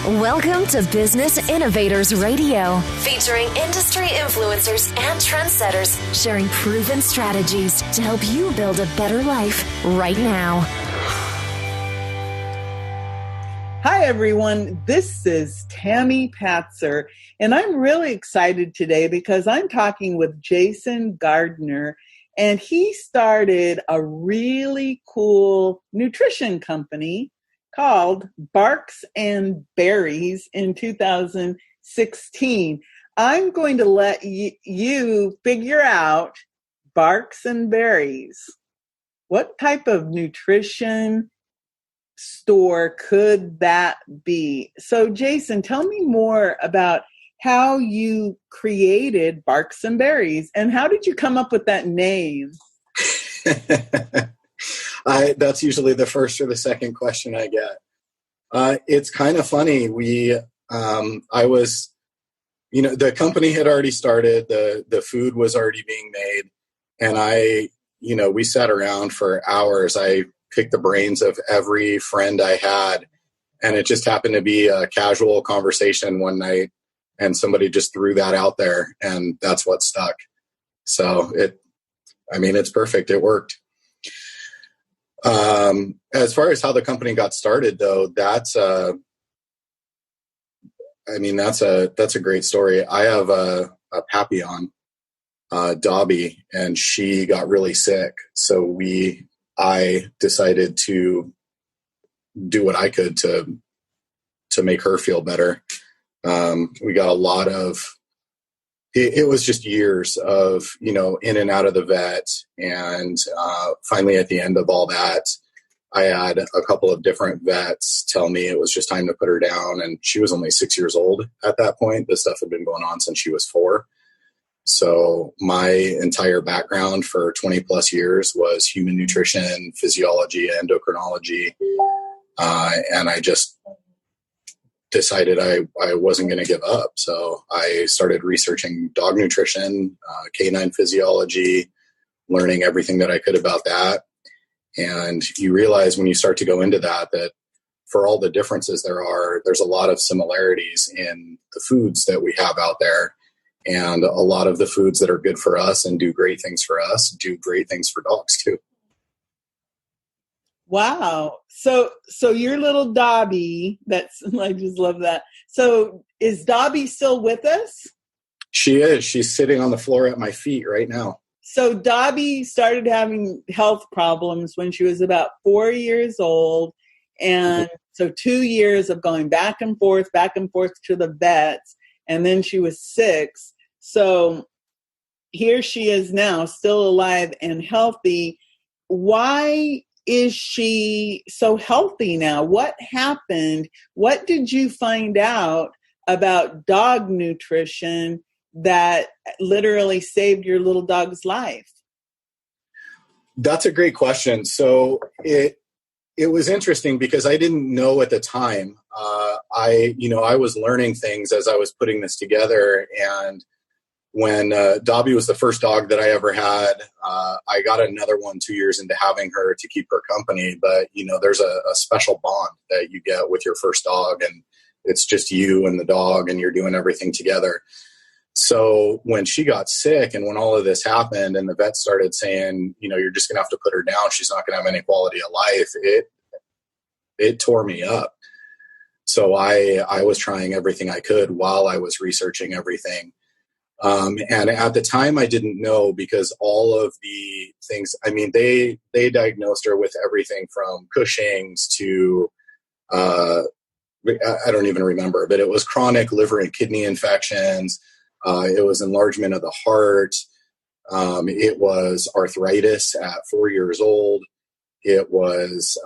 Welcome to Business Innovators Radio, featuring industry influencers and trendsetters sharing proven strategies to help you build a better life right now. Hi, everyone. This is Tammy Patzer, and I'm really excited today because I'm talking with Jason Gardner, and he started a really cool nutrition company called Barks and Berries in 2016. I'm going to let you figure out Barks and Berries. What type of nutrition store could that be? So, Jason, tell me more about how you created Barks and Berries, and how did you come up with that name? That's usually the first or the second question I get. It's kind of funny. The company had already started, the food was already being made, and we sat around for hours. I picked the brains of every friend I had, and it just happened to be a casual conversation one night, and somebody just threw that out there, and that's what stuck. So it's perfect. It worked. As far as how the company got started, though, that's a great story. I have a Papillon, Dobbie, and she got really sick. So I decided to do what I could to make her feel better. We got a lot of, it was just years of, in and out of the vet. And finally, at the end of all that, I had a couple of different vets tell me it was just time to put her down. And she was only 6 years old at that point. This stuff had been going on since she was 4. So my entire background for 20 plus years was human nutrition, physiology, endocrinology. And I just decided I wasn't going to give up. So I started researching dog nutrition, canine physiology, learning everything that I could about that. And you realize when you start to go into that for all the differences there's a lot of similarities in the foods that we have out there. And a lot of the foods that are good for us and do great things for us do great things for dogs too. Wow. So your little Dobbie, I just love that. So is Dobbie still with us? She is. She's sitting on the floor at my feet right now. So Dobbie started having health problems when she was about 4 years old. And so 2 years of going back and forth to the vets. And then she was 6. So here she is now, still alive and healthy. Why is she so healthy now? What happened? What did you find out about dog nutrition that literally saved your little dog's life? That's a great question. So it was interesting because I didn't know at the time. I was learning things as I was putting this together. And when Dobbie was the first dog that I ever had, I got another one 2 years into having her to keep her company. But, there's a special bond that you get with your first dog, and it's just you and the dog, and you're doing everything together. So when she got sick and when all of this happened and the vet started saying, you're just going to have to put her down, she's not going to have any quality of life, it tore me up. So I was trying everything I could while I was researching everything. And at the time I didn't know, because all of the things, they diagnosed her with everything from Cushing's to, I don't even remember, but it was chronic liver and kidney infections. It was enlargement of the heart. It was arthritis at 4 years old. It was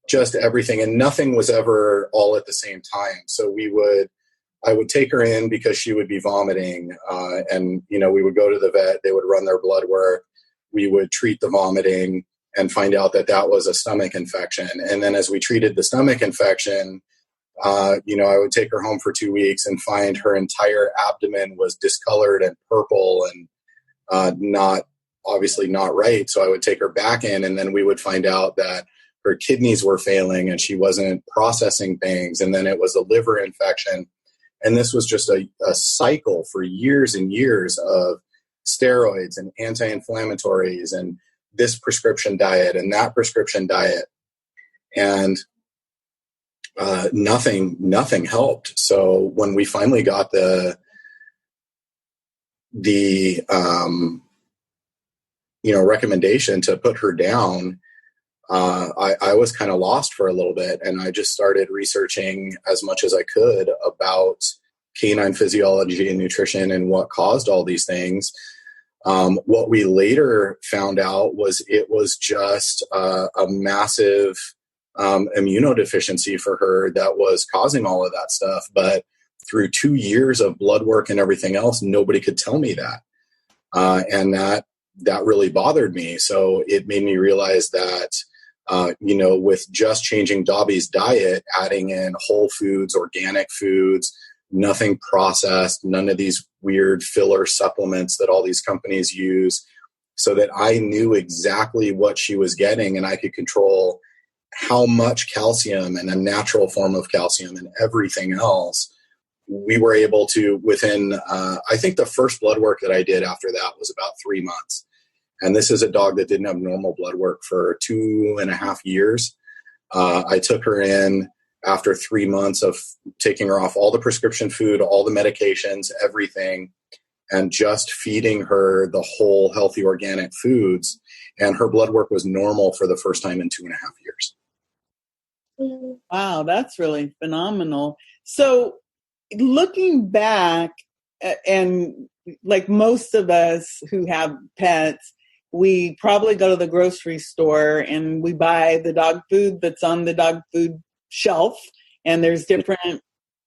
just everything, and nothing was ever all at the same time. So I would take her in because she would be vomiting, and we would go to the vet. They would run their blood work. We would treat the vomiting and find out that was a stomach infection. And then as we treated the stomach infection, I would take her home for 2 weeks and find her entire abdomen was discolored and purple and obviously not right. So I would take her back in, and then we would find out that her kidneys were failing and she wasn't processing things. And then it was a liver infection. And this was just a cycle for years and years of steroids and anti-inflammatories and this prescription diet and that prescription diet. And nothing helped. So when we finally got the recommendation to put her down, I was kind of lost for a little bit, and I just started researching as much as I could about canine physiology and nutrition and what caused all these things. What we later found out was it was just a massive immunodeficiency for her that was causing all of that stuff. But through 2 years of blood work and everything else, nobody could tell me that. And that really bothered me. So it made me realize that, with just changing Dobbie's diet, adding in whole foods, organic foods, nothing processed, none of these weird filler supplements that all these companies use, so that I knew exactly what she was getting and I could control how much calcium and a natural form of calcium and everything else. We were able to, within, I think the first blood work that I did after that was about 3 months. And this is a dog that didn't have normal blood work for 2.5 years. I took her in after 3 months of taking her off all the prescription food, all the medications, everything, and just feeding her the whole healthy organic foods. And her blood work was normal for the first time in 2.5 years. Wow, that's really phenomenal. So looking back, and like most of us who have pets, we probably go to the grocery store and we buy the dog food that's on the dog food shelf, and there's different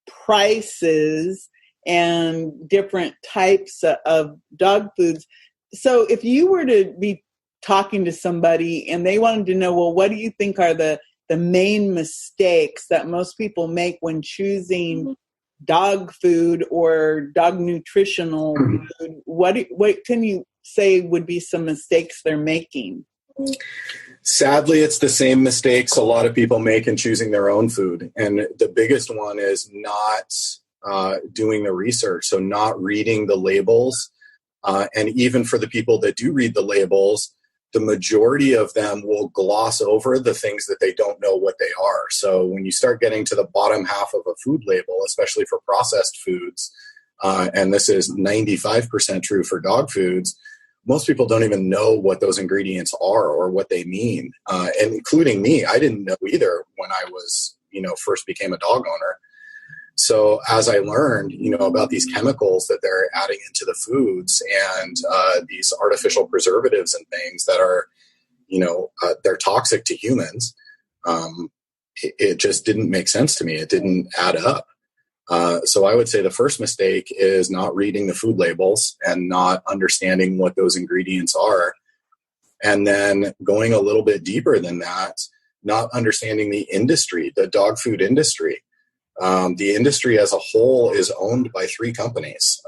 prices and different types of dog foods. So if you were to be talking to somebody and they wanted to know, well, what do you think are the main mistakes that most people make when choosing dog food or dog nutritional food, what can you say would be some mistakes they're making? Sadly, it's the same mistakes a lot of people make in choosing their own food. And the biggest one is not doing the research. So not reading the labels. And even for the people that do read the labels, the majority of them will gloss over the things that they don't know what they are. So when you start getting to the bottom half of a food label, especially for processed foods, and this is 95% true for dog foods, most people don't even know what those ingredients are or what they mean. And including me, I didn't know either when I was, first became a dog owner. So as I learned, about these chemicals that they're adding into the foods and these artificial preservatives and things that are, they're toxic to humans, it just didn't make sense to me. It didn't add up. So I would say the first mistake is not reading the food labels and not understanding what those ingredients are. And then going a little bit deeper than that, not understanding the industry, the dog food industry. The industry as a whole is owned by 3 companies.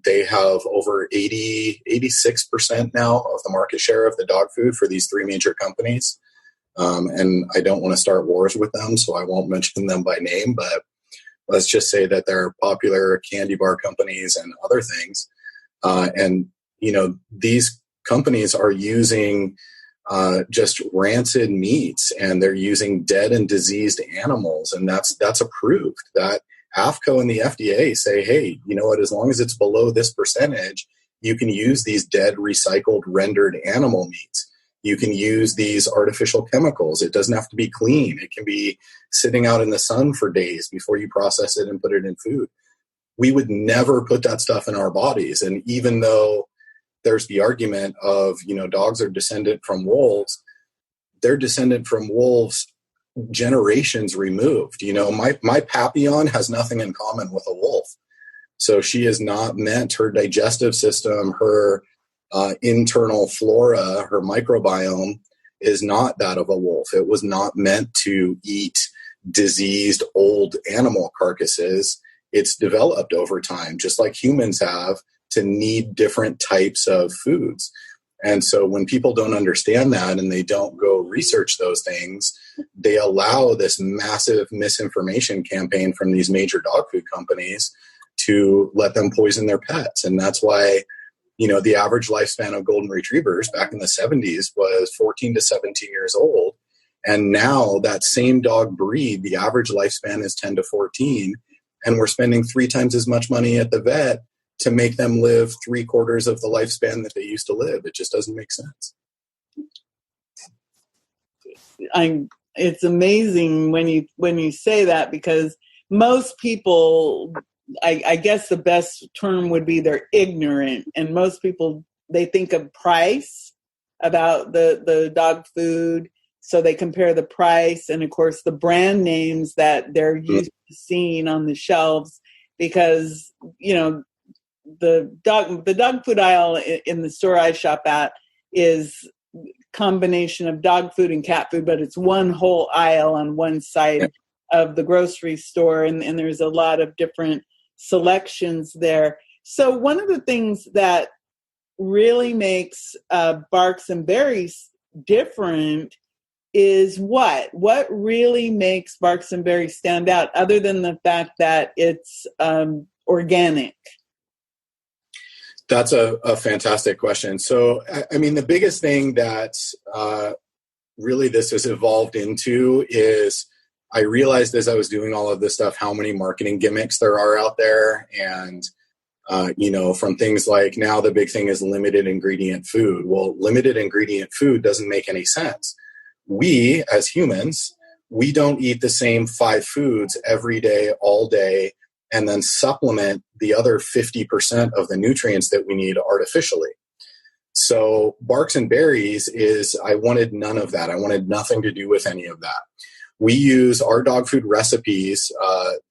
They have over 86% now of the market share of the dog food for these 3 major companies. And I don't want to start wars with them, so I won't mention them by name, but let's just say that they're popular candy bar companies and other things. And these companies are using just rancid meats, and they're using dead and diseased animals, and that's approved. That AFCO and the FDA say, hey, you know what, as long as it's below this percentage, you can use these dead, recycled, rendered animal meats. You can use these artificial chemicals. It doesn't have to be clean. It can be sitting out in the sun for days before you process it and put it in food. We would never put that stuff in our bodies. And even though there's the argument of, dogs are descendant from wolves, they're descendant from wolves generations removed. My Papillon has nothing in common with a wolf. So she is not meant, her digestive system, her internal flora, her microbiome is not that of a wolf. It was not meant to eat diseased old animal carcasses. It's developed over time, just like humans have, to need different types of foods. And so when people don't understand that and they don't go research those things, they allow this massive misinformation campaign from these major dog food companies to let them poison their pets. And that's why, the average lifespan of golden retrievers back in the 70s was 14 to 17 years old. And now that same dog breed, the average lifespan is 10 to 14. And we're spending 3 times as much money at the vet to make them live 3/4 of the lifespan that they used to live. It just doesn't make sense. It's amazing when you say that, because most people, I guess the best term would be they're ignorant, and most people, they think of price about the dog food, so they compare the price and of course the brand names that they're used to seeing on the shelves, because the dog food aisle in the store I shop at is combination of dog food and cat food, but it's one whole aisle on one side of the grocery store, and there's a lot of different selections there. So one of the things that really makes Barks and Berries different is what really makes Barks and Berries stand out, other than the fact that it's organic? That's a fantastic question. So, the biggest thing that really this has evolved into is I realized as I was doing all of this stuff how many marketing gimmicks there are out there. And, from things like now the big thing is limited ingredient food. Well, limited ingredient food doesn't make any sense. We, as humans, we don't eat the same 5 foods every day, all day, and then supplement the other 50% of the nutrients that we need artificially. So Barks and Berries I wanted none of that. I wanted nothing to do with any of that. We use our dog food recipes,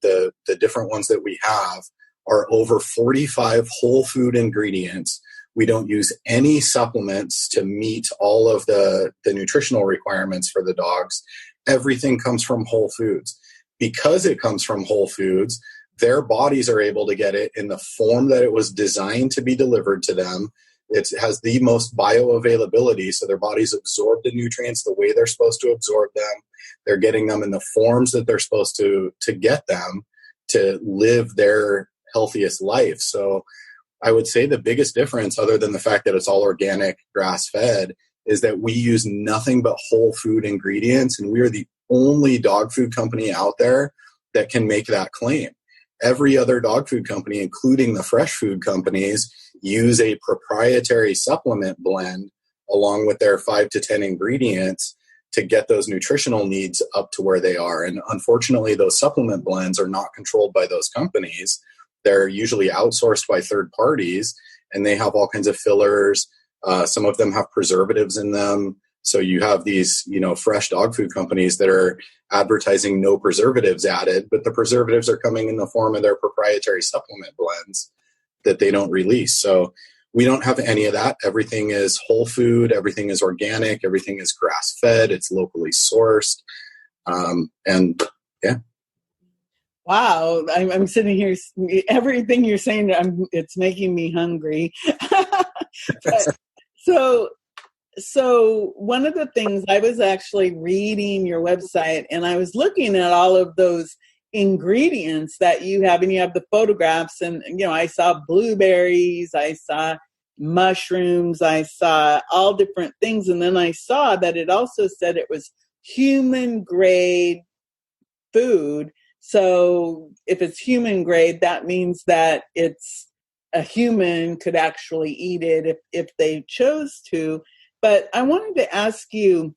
the different ones that we have are over 45 whole food ingredients. We don't use any supplements to meet all of the nutritional requirements for the dogs. Everything comes from whole foods. Because it comes from whole foods, their bodies are able to get it in the form that it was designed to be delivered to them. It has the most bioavailability, so their bodies absorb the nutrients the way they're supposed to absorb them. They're getting them in the forms that they're supposed to get them to live their healthiest life. So I would say the biggest difference, other than the fact that it's all organic, grass-fed, is that we use nothing but whole food ingredients, and we are the only dog food company out there that can make that claim. Every other dog food company, including the fresh food companies, use a proprietary supplement blend along with their 5 to 10 ingredients to get those nutritional needs up to where they are. And unfortunately, those supplement blends are not controlled by those companies. They're usually outsourced by third parties, and they have all kinds of fillers. Some of them have preservatives in them. So you have these, fresh dog food companies that are advertising no preservatives added, but the preservatives are coming in the form of their proprietary supplement blends that they don't release. So we don't have any of that. Everything is whole food. Everything is organic. Everything is grass-fed. It's locally sourced. And yeah. Wow. I'm sitting here, everything you're saying, it's making me hungry. So one of the things, I was actually reading your website and I was looking at all of those ingredients that you have, and you have the photographs, and I saw blueberries, I saw mushrooms, I saw all different things, and then I saw that it also said it was human grade food. So if it's human grade, that means that it's a human could actually eat it if they chose to. But I wanted to ask you,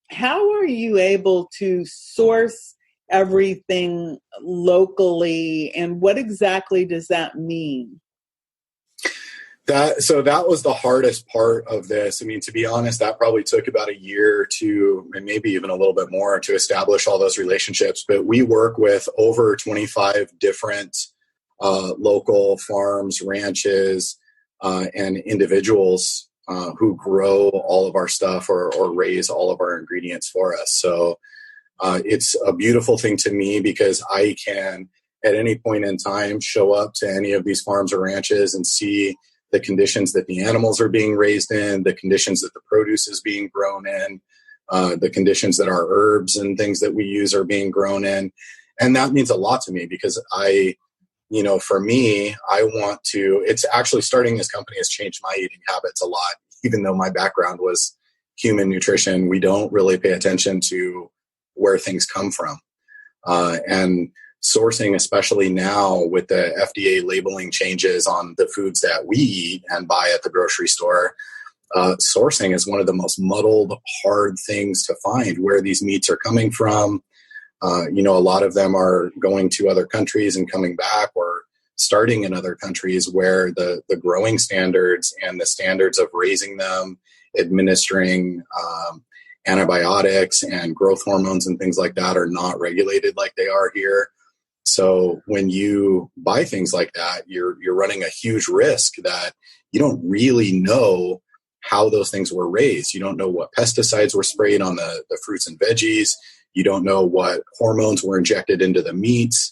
how are you able to source everything locally, and what exactly does that mean? That was the hardest part of this. To be honest, that probably took about a year to, and maybe even a little bit more, to establish all those relationships. But we work with over 25 different local farms, ranches, and individuals who grow all of our stuff or raise all of our ingredients for us. So it's a beautiful thing to me, because I can, at any point in time, show up to any of these farms or ranches and see the conditions that the animals are being raised in, the conditions that the produce is being grown in, the conditions that our herbs and things that we use are being grown in. And that means a lot to me because for me, it's actually starting this company has changed my eating habits a lot. Even though my background was human nutrition, we don't really pay attention to where things come from. And sourcing, especially now with the FDA labeling changes on the foods that we eat and buy at the grocery store, sourcing is one of the most muddled, hard things to find where these meats are coming from. A lot of them are going to other countries and coming back, or starting in other countries where the growing standards and the standards of raising them, administering antibiotics and growth hormones and things like that are not regulated like they are here. So when you buy things like that, you're running a huge risk that you don't really know how those things were raised. You don't know what pesticides were sprayed on the fruits and veggies. You don't know what hormones were injected into the meats.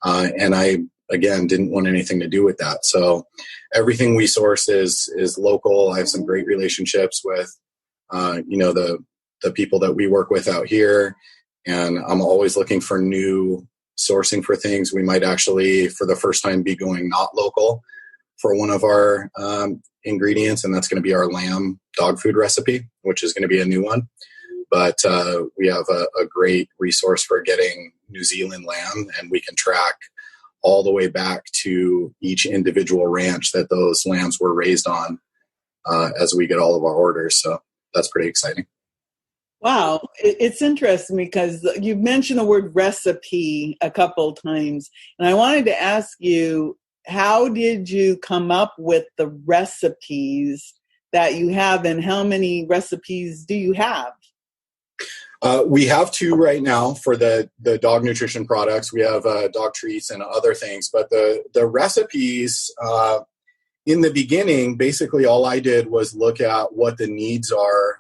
And I, again, didn't want anything to do with that. So everything we source is local. I have some great relationships with, the people that we work with out here. And I'm always looking for new sourcing for things. We might actually, for the first time, be going not local for one of our ingredients. And that's going to be our lamb dog food recipe, which is going to be a new one. But we have a great resource for getting New Zealand lamb, and we can track all the way back to each individual ranch that those lambs were raised on as we get all of our orders. So that's pretty exciting. Wow. It's interesting because you've mentioned the word recipe a couple of times. And I wanted to ask you, how did you come up with the recipes that you have, and how many recipes do you have? We have 2 right now for the dog nutrition products. We have dog treats and other things, but the recipes, in the beginning, basically all I did was look at what the needs are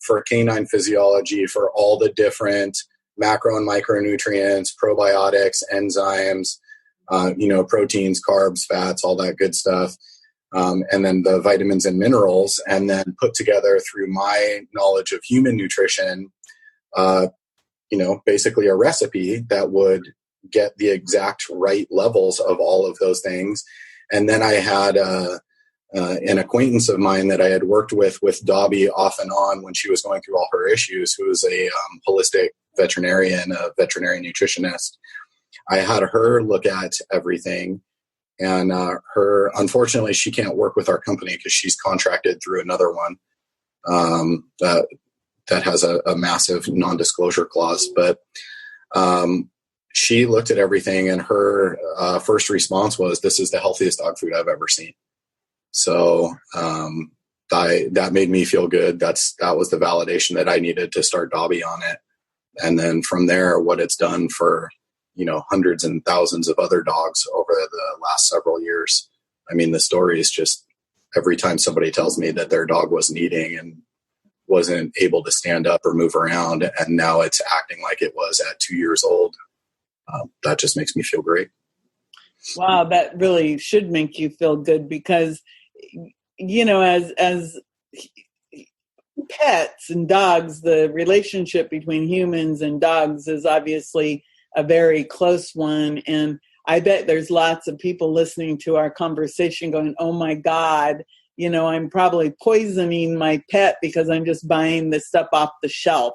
for canine physiology, for all the different macro and micronutrients, probiotics, enzymes, proteins, carbs, fats, all that good stuff. And then the vitamins and minerals, and then put together through my knowledge of human nutrition, basically a recipe that would get the exact right levels of all of those things. And then I had an acquaintance of mine that I had worked with Dobbie off and on when she was going through all her issues, who was a holistic veterinarian, a veterinary nutritionist. I had her look at everything, and unfortunately, she can't work with our company because she's contracted through another one that has a massive non-disclosure clause. But she looked at everything, and her first response was, "This is the healthiest dog food I've ever seen." So that made me feel good. That was the validation that I needed to start Dobbie on it. And then from there, what it's done for, hundreds and thousands of other dogs over the last several years. I mean, the story is just every time somebody tells me that their dog wasn't eating and wasn't able to stand up or move around, and now it's acting like it was at 2 years old, that just makes me feel great. Wow, that really should make you feel good because, as pets and dogs, the relationship between humans and dogs is obviously a very close one. And I bet there's lots of people listening to our conversation going, "Oh my God, I'm probably poisoning my pet because I'm just buying this stuff off the shelf,"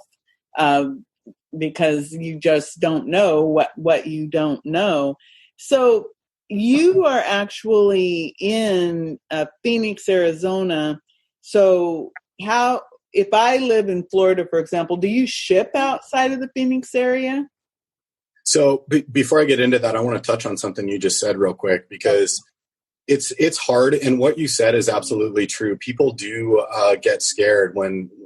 because you just don't know what you don't know. So you are actually in Phoenix, Arizona. So if I live in Florida, for example, do you ship outside of the Phoenix area? So before I get into that, I want to touch on something you just said real quick, because it's hard. And what you said is absolutely true. People do get scared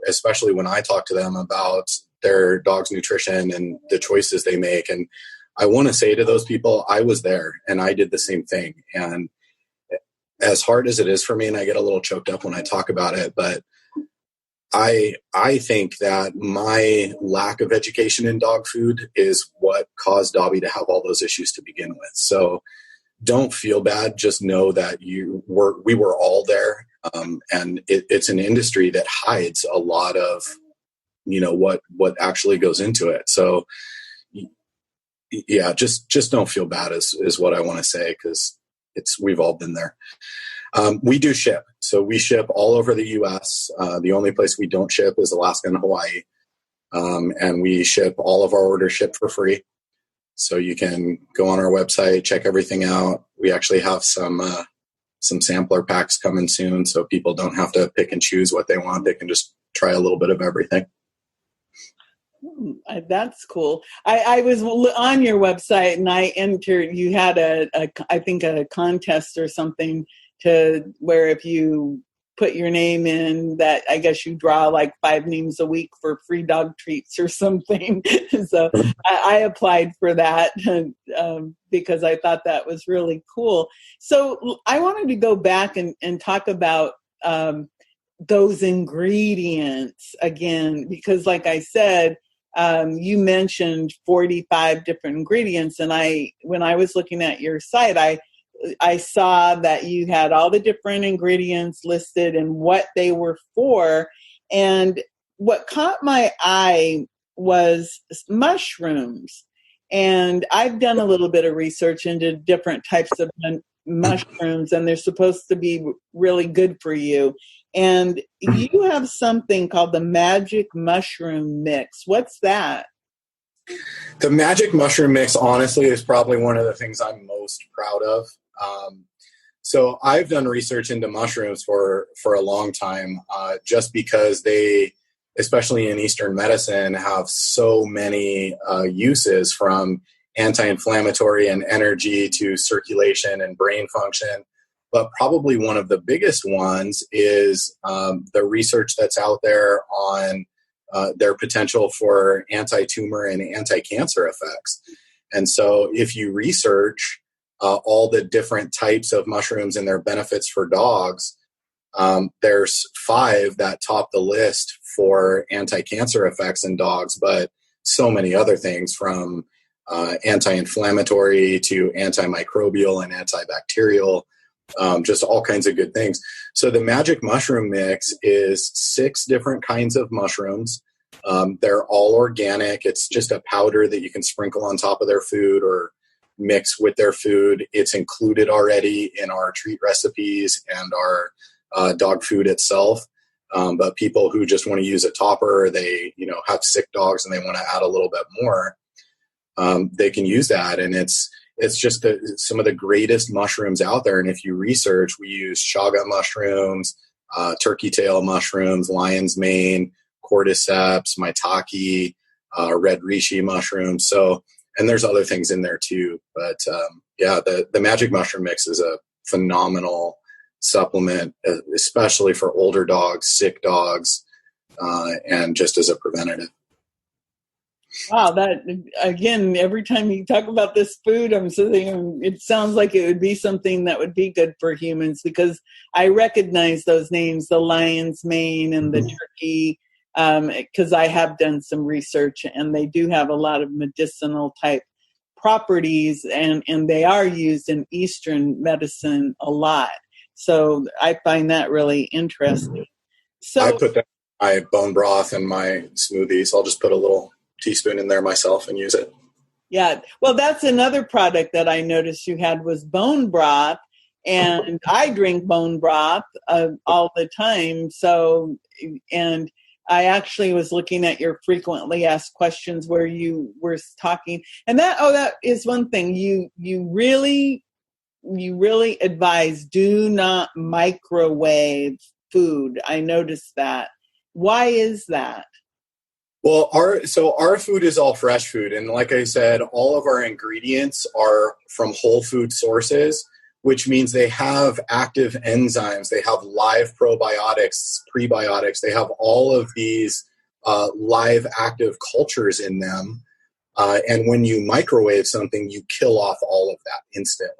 especially when I talk to them about their dog's nutrition and the choices they make. And I want to say to those people, I was there and I did the same thing. And as hard as it is for me, and I get a little choked up when I talk about it, but I think that my lack of education in dog food is what caused Dobbie to have all those issues to begin with. So don't feel bad. Just know that we were all there. And it's an industry that hides a lot of what actually goes into it. So yeah, just don't feel bad is what I want to say, because we've all been there. We do ship. So we ship all over the U.S. The only place we don't ship is Alaska and Hawaii. And we ship all of our orders shipped for free. So you can go on our website, check everything out. We actually have some sampler packs coming soon, so people don't have to pick and choose what they want. They can just try a little bit of everything. That's cool. I was on your website and I entered, you had I think a contest or something to where if you put your name in, that I guess you draw like 5 names a week for free dog treats or something. So I applied for that because I thought that was really cool. So I wanted to go back and talk about those ingredients again, because like I said, you mentioned 45 different ingredients. And when I was looking at your site, I saw that you had all the different ingredients listed and what they were for. And what caught my eye was mushrooms. And I've done a little bit of research into different types of mushrooms, and they're supposed to be really good for you. And you have something called the magic mushroom mix. What's that? The magic mushroom mix, honestly, is probably one of the things I'm most proud of. So I've done research into mushrooms for a long time, just because they, especially in Eastern medicine, have so many uses, from anti-inflammatory and energy to circulation and brain function. But probably one of the biggest ones is the research that's out there on their potential for anti-tumor and anti-cancer effects. And so if you research all the different types of mushrooms and their benefits for dogs, there's 5 that top the list for anti-cancer effects in dogs, but so many other things, from anti-inflammatory to antimicrobial and antibacterial, just all kinds of good things. So the magic mushroom mix is 6 different kinds of mushrooms. They're all organic. It's just a powder that you can sprinkle on top of their food or mix with their food. It's included already in our treat recipes and our dog food itself. But people who just want to use a topper, they have sick dogs and they want to add a little bit more, they can use that. And it's just some of the greatest mushrooms out there. And if you research, we use chaga mushrooms, turkey tail mushrooms, lion's mane, cordyceps, maitake, red reishi mushrooms. So, and there's other things in there too. But yeah, the magic mushroom mix is a phenomenal supplement, especially for older dogs, sick dogs, and just as a preventative. Wow, that again, every time you talk about this food, I'm sitting, it sounds like it would be something that would be good for humans, because I recognize those names, the lion's mane and the turkey, because I have done some research and they do have a lot of medicinal type properties, and they are used in Eastern medicine a lot. So I find that really interesting. So I put that in my bone broth and my smoothies. I'll just put a little teaspoon in there myself and use it. Yeah. Well, that's another product that I noticed you had was bone broth, and I drink bone broth all the time. So, and I actually was looking at your frequently asked questions where you were talking, and that is one thing you really advise, do not microwave food. I noticed that. Why is that? Well, our food is all fresh food. And like I said, all of our ingredients are from whole food sources, which means they have active enzymes. They have live probiotics, prebiotics. They have all of these live active cultures in them. And when you microwave something, you kill off all of that instantly.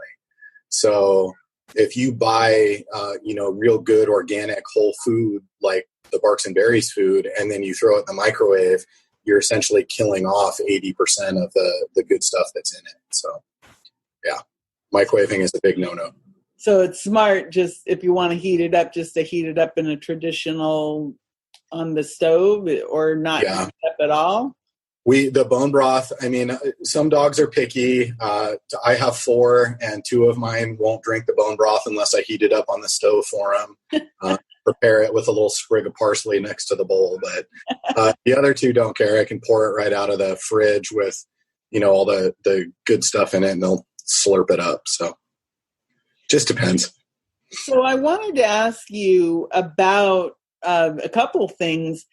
So if you buy, real good organic whole food, like the Barks and Berries food, and then you throw it in the microwave, you're essentially killing off 80% of the good stuff that's in it. So yeah, microwaving is a big no-no. So it's smart, just if you want to heat it up, just to heat it up in a traditional on the stove or not heat up at all? The bone broth, I mean, some dogs are picky. I have 4, and 2 of mine won't drink the bone broth unless I heat it up on the stove for them. Prepare it with a little sprig of parsley next to the bowl. But the other 2 don't care. I can pour it right out of the fridge with, all the good stuff in it, and they'll slurp it up. So just depends. So I wanted to ask you about a couple things.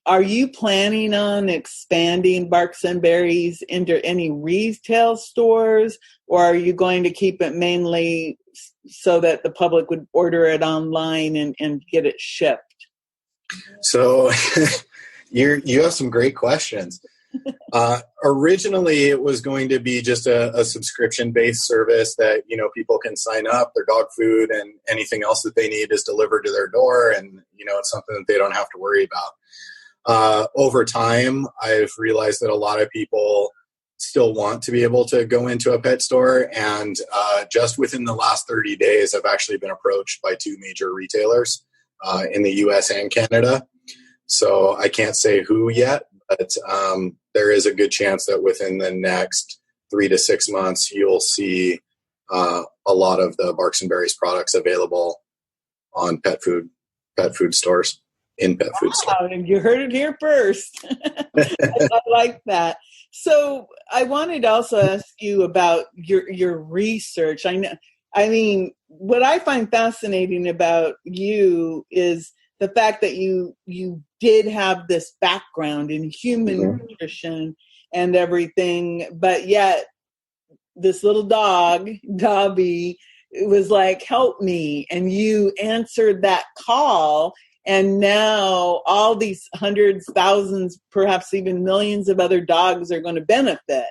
Are you planning on expanding Barks and Berries into any retail stores, or are you going to keep it mainly so that the public would order it online and get it shipped? So you have some great questions. Originally, it was going to be just a subscription-based service that, people can sign up. Their dog food and anything else that they need is delivered to their door, and, it's something that they don't have to worry about. Over time, I've realized that a lot of people still want to be able to go into a pet store, and just within the last 30 days, I've actually been approached by 2 major retailers in the U.S. and Canada. So I can't say who yet, but there is a good chance that within the next 3 to 6 months, you'll see a lot of the Barks and Berries products available on pet food stores. In pet food store. You heard it here first. I like that. So I wanted to also ask you about your research. I mean, what I find fascinating about you is the fact that you did have this background in human nutrition and everything, but yet this little dog, Dobbie, was like, help me. And you answered that call. And now all these hundreds, thousands, perhaps even millions of other dogs are going to benefit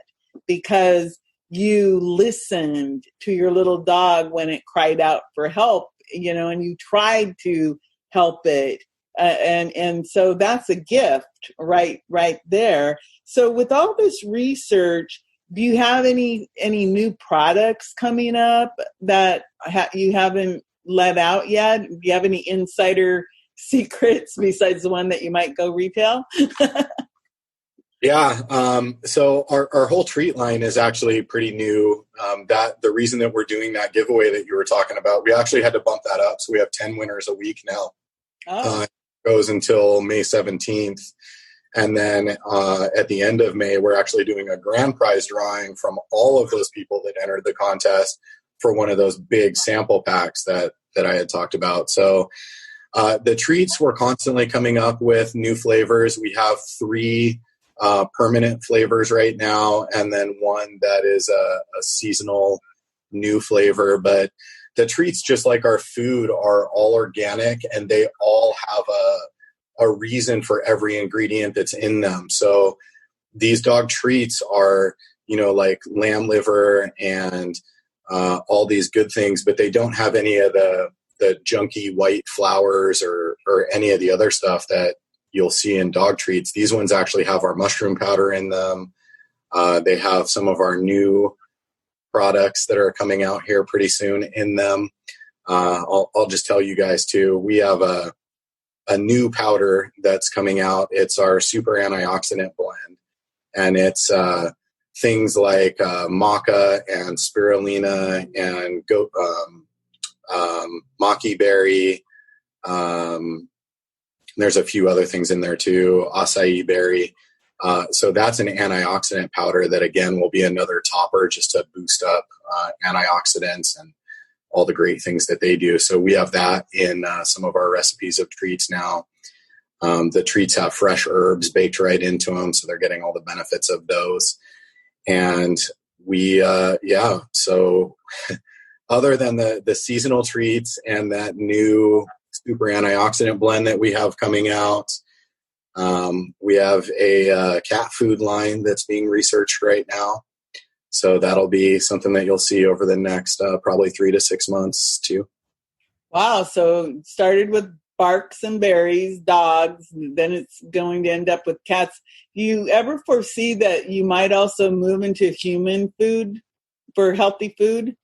because you listened to your little dog when it cried out for help, and you tried to help it. And so that's a gift right there. So with all this research, do you have any new products coming up that you haven't let out yet? Do you have any insider secrets besides the one that you might go retail? Yeah. So our whole treat line is actually pretty new. That the reason that we're doing that giveaway that you were talking about, we actually had to bump that up. So we have 10 winners a week now. It goes until May 17th. And then at the end of May, we're actually doing a grand prize drawing from all of those people that entered the contest for one of those big sample packs that I had talked about. So the treats, we're constantly coming up with new flavors. We have 3 permanent flavors right now, and then 1 that is a seasonal new flavor. But the treats, just like our food, are all organic, and they all have a reason for every ingredient that's in them. So these dog treats are, like lamb liver and all these good things, but they don't have any of the junky white flours or any of the other stuff that you'll see in dog treats. These ones actually have our mushroom powder in them. They have some of our new products that are coming out here pretty soon in them. I'll just tell you guys too, we have a new powder that's coming out. It's our super antioxidant blend, and it's things like maca and spirulina and maki berry. There's a few other things in there too, acai berry. So that's an antioxidant powder that, again, will be another topper just to boost up antioxidants and all the great things that they do. So we have that in some of our recipes of treats now. The treats have fresh herbs baked right into them, so they're getting all the benefits of those. And we, so other than the seasonal treats and that new super antioxidant blend that we have coming out, we have a cat food line that's being researched right now. So that'll be something that you'll see over the next probably 3 to 6 months too. Wow. So it started with Barks and Berries, dogs, then it's going to end up with cats. Do you ever foresee that you might also move into human food for healthy food?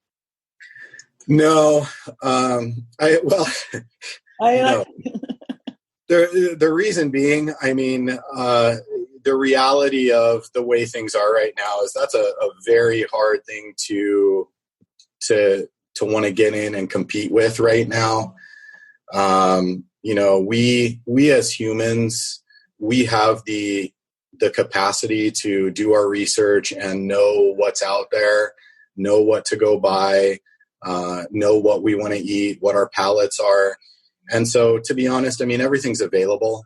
No. No. The reason being, I mean, the reality of the way things are right now is that's a very hard thing to want to get in and compete with right now. You know, we as humans, we have the capacity to do our research and know what's out there, know what to go buy, know what we want to eat, what our palates are. And so, to be honest, I mean, everything's available.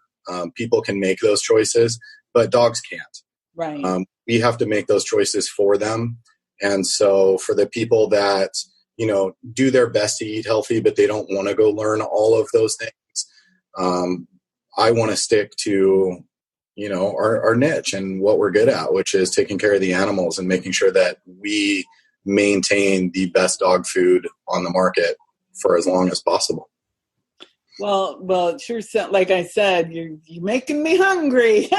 People can make those choices, but dogs can't. Right. We have to make those choices for them. And so for the people that, you know, do their best to eat healthy, but they don't want to go learn all of those things, I want to stick to, you know, our niche and what we're good at, which is taking care of the animals and making sure that we maintain the best dog food on the market for as long as possible. Well, it sure sounds, like I said, you're making me hungry.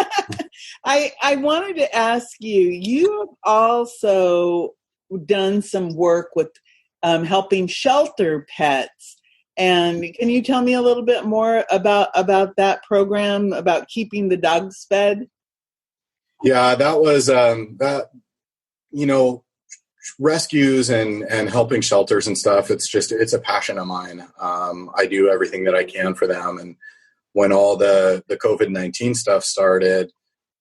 I wanted to ask you, you have also done some work with helping shelter pets. And can you tell me a little bit more about that program, about keeping the dogs fed? Yeah, that was, you know, rescues and helping shelters and stuff. It's a passion of mine. I do everything that I can for them. And when all the COVID-19 stuff started,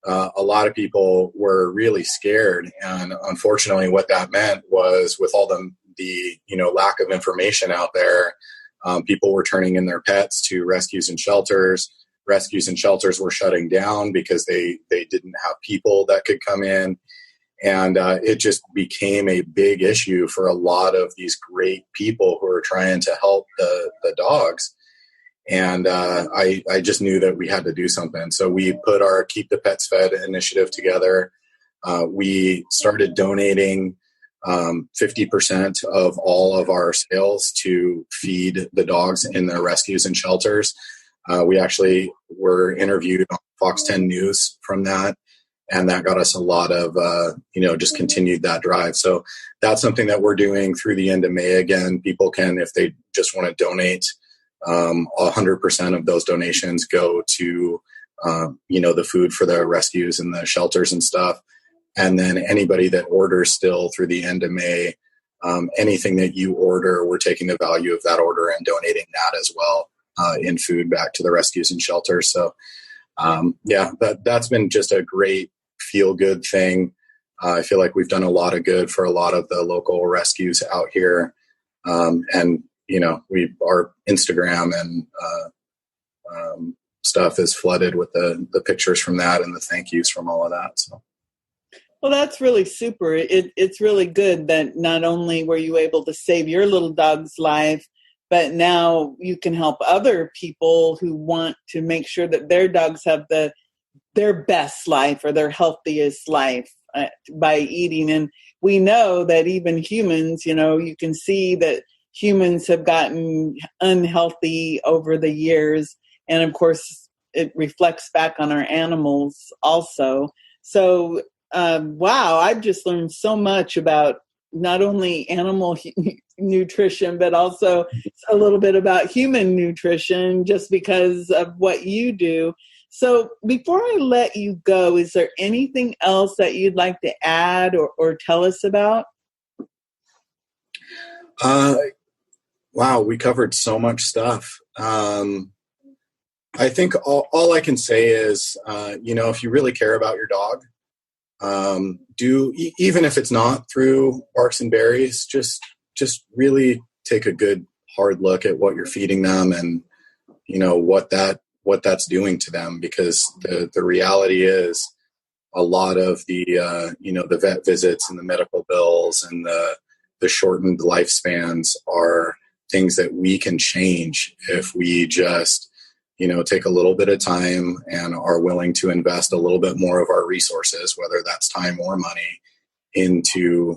a lot of people were really scared. And unfortunately, what that meant was with all the you know, lack of information out there, people were turning in their pets to rescues and shelters. Rescues and shelters were shutting down because they didn't have people that could come in. And it just became a big issue for a lot of these great people who are trying to help the dogs. And I just knew that we had to do something. So we put our Keep the Pets Fed initiative together. We started donating 50% of all of our sales to feed the dogs in their rescues and shelters. We actually were interviewed on Fox 10 News from that. And that got us a lot of, you know, just continued that drive. So that's something that we're doing through the end of May. Again, people can, if they just want to donate, 100% of those donations go to, you know, the food for the rescues and the shelters and stuff. And then anybody that orders still through the end of May, anything that you order, we're taking the value of that order and donating that as well in food back to the rescues and shelters. So, yeah, that's been just a great feel-good thing. I feel like we've done a lot of good for a lot of the local rescues out here. And, you know, our Instagram and stuff is flooded with the pictures from that and the thank yous from all of that. So. Well, that's really super. It's really good that not only were you able to save your little dog's life, but now you can help other people who want to make sure that their dogs have their best life or their healthiest life by eating. And we know that even humans, you know, you can see that humans have gotten unhealthy over the years. And of course, it reflects back on our animals also. So, wow, I've just learned so much about not only animal nutrition, but also a little bit about human nutrition just because of what you do. So before I let you go, is there anything else that you'd like to add or tell us about? Wow, we covered so much stuff. I think all I can say is, you know, if you really care about your dog, even if it's not through Barks and Berries, just really take a good hard look at what you're feeding them and, you know, what that's doing to them, because the reality is a lot of the, you know, the vet visits and the medical bills and the shortened lifespans are things that we can change if we just, you know, take a little bit of time and are willing to invest a little bit more of our resources, whether that's time or money, into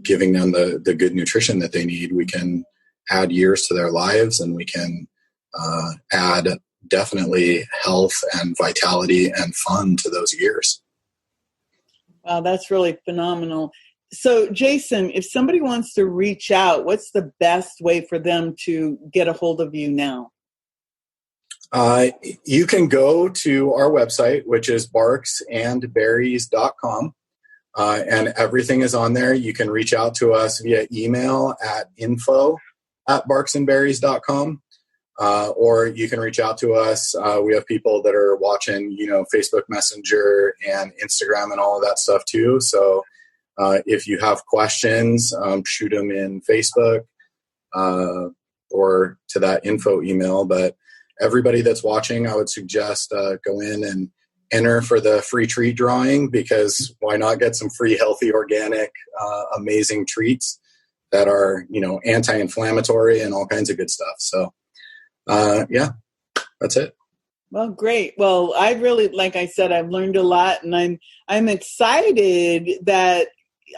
giving them the good nutrition that they need. We can add years to their lives, and we can add definitely health and vitality and fun to those years. Wow, that's really phenomenal. So, Jason, if somebody wants to reach out, what's the best way for them to get a hold of you now? You can go to our website, which is barksandberries.com, and everything is on there. You can reach out to us via email at info@barksandberries.com, or you can reach out to us. We have people that are watching, Facebook Messenger and Instagram and all of that stuff too. So if you have questions, shoot them in Facebook or to that info email. But everybody that's watching, I would suggest go in and enter for the free treat drawing, because why not get some free, healthy, organic, amazing treats that are, anti-inflammatory and all kinds of good stuff. So, yeah, that's it. Well, great. Well, I really, like I said, I've learned a lot, and I'm excited that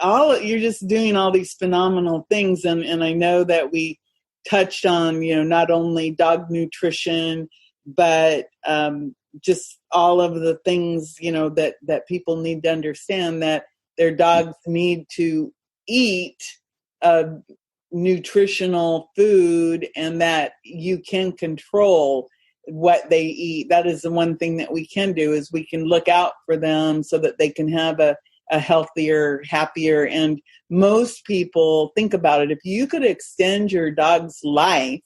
you're just doing all these phenomenal things. And I know that we touched on, not only dog nutrition, but just all of the things, that people need to understand, that their dogs need to eat nutritional food, and that you can control what they eat. That is the one thing that we can do, is we can look out for them so that they can have a healthier, happier. And most people, think about it, if you could extend your dog's life,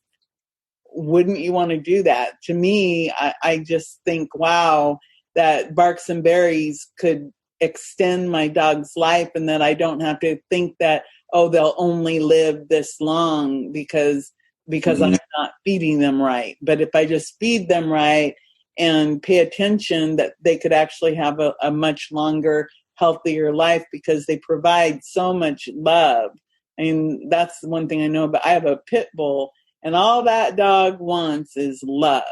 wouldn't you want to do that? To me, I just think, wow, that Barks and Berries could extend my dog's life, and that I don't have to think that, they'll only live this long because I'm not feeding them right. But if I just feed them right and pay attention, that they could actually have a much longer, healthier life, because they provide so much love. I mean, that's the one thing I know about. I have a pit bull, and all that dog wants is love.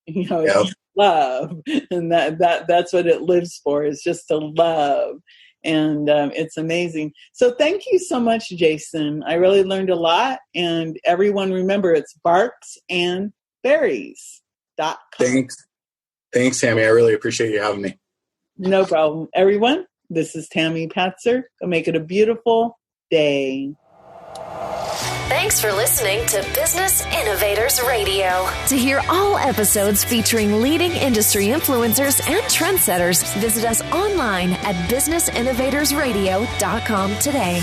It's love, and that's what it lives for, is just to love. And it's amazing. So thank you so much, Jason. I really learned a lot. And everyone, remember, it's barksandberries.com. Thanks, Tammy. I really appreciate you having me. No problem. Everyone, this is Tammy Patzer. Go make it a beautiful day. Thanks for listening to Business Innovators Radio. To hear all episodes featuring leading industry influencers and trendsetters, visit us online at businessinnovatorsradio.com today.